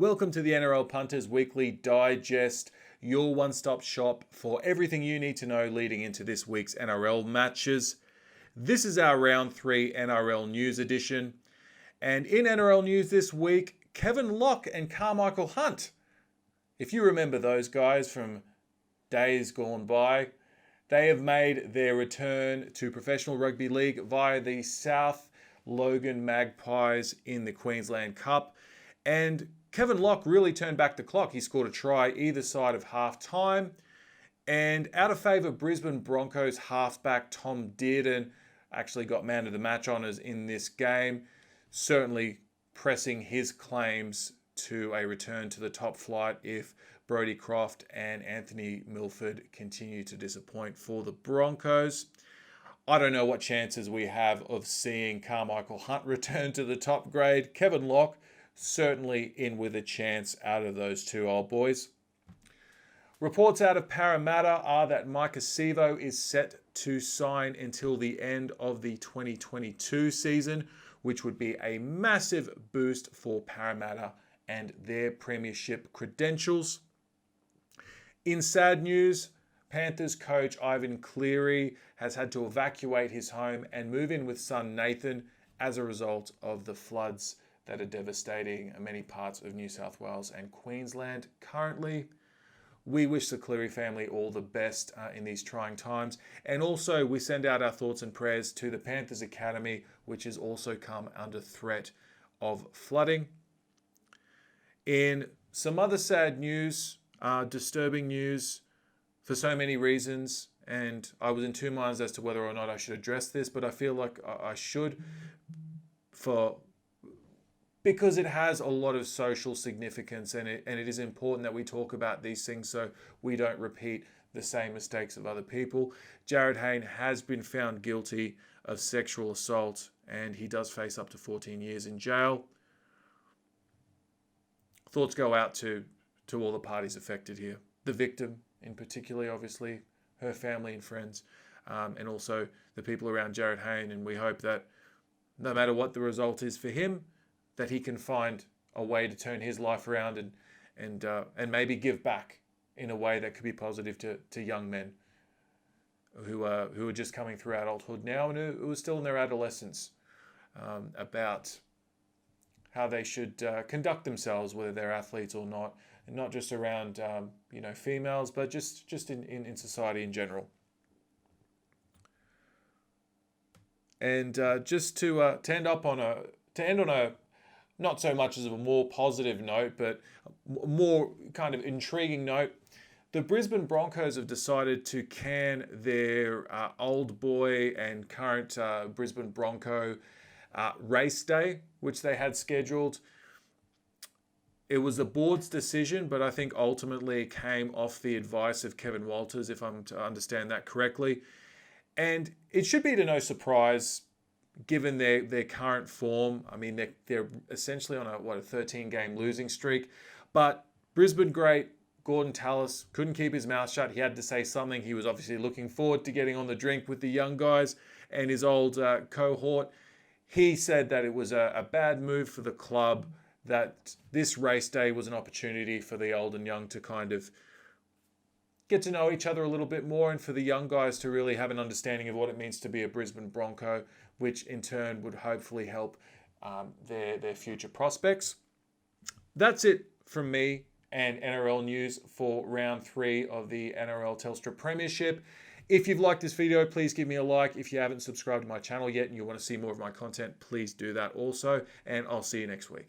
Welcome to the NRL Punters Weekly Digest, your one-stop shop for everything you need to know leading into this week's NRL matches. This is our Round 3 NRL News edition. And in NRL News this week, Kevin Locke and Carmichael Hunt. If you remember those guys from days gone by, they have made their return to professional rugby league via the Souths Logan Magpies in the Queensland Cup. And Kevin Locke really turned back the clock. He scored a try either side of half-time. And out of favour, Brisbane Broncos halfback Tom Dearden actually got man of the match honours in this game, certainly pressing his claims to a return to the top flight if Brodie Croft and Anthony Milford continue to disappoint for the Broncos. I don't know what chances we have of seeing Carmichael Hunt return to the top grade. Kevin Locke certainly in with a chance out of those two old boys. Reports out of Parramatta are that Maika Sivo is set to sign until the end of the 2022 season, which would be a massive boost for Parramatta and their premiership credentials. In sad news, Panthers coach Ivany Cleary has had to evacuate his home and move in with son Nathan as a result of the floods that are devastating many parts of New South Wales and Queensland currently. We wish the Cleary family all the best in these trying times. And also we send out our thoughts and prayers to the Panthers Academy, which has also come under threat of flooding. In some other sad news, disturbing news for so many reasons, and I was in two minds as to whether or not I should address this, but I feel like I should because it has a lot of social significance, and it is important that we talk about these things so we don't repeat the same mistakes of other people. Jarryd Hayne has been found guilty of sexual assault, and he does face up to 14 years in jail. Thoughts go out to all the parties affected here. The victim in particular, obviously, her family and friends, and also the people around Jarryd Hayne. And we hope that no matter what the result is for him, that he can find a way to turn his life around and maybe give back in a way that could be positive to young men who are just coming through adulthood now and who are still in their adolescence, about how they should conduct themselves, whether they're athletes or not, and not just around females, but just in society in general. And just to end on a not so much as a more positive note, but more kind of intriguing note, the Brisbane Broncos have decided to can their old boy and current Brisbane Bronco race day, which they had scheduled. It was the board's decision, but I think ultimately it came off the advice of Kevin Walters, if I'm to understand that correctly. And it should be to no surprise, given their current form. I mean, they're essentially on a 13-game losing streak. But Brisbane great Gorden Tallis couldn't keep his mouth shut. He had to say something. He was obviously looking forward to getting on the drink with the young guys and his old cohort. He said that it was a bad move for the club, that this race day was an opportunity for the old and young to kind of get to know each other a little bit more, and for the young guys to really have an understanding of what it means to be a Brisbane Bronco, which in turn would hopefully help their future prospects. That's it from me and NRL news for round 3 of the NRL Telstra Premiership. If you've liked this video, please give me a like. If you haven't subscribed to my channel yet and you want to see more of my content, please do that also. And I'll see you next week.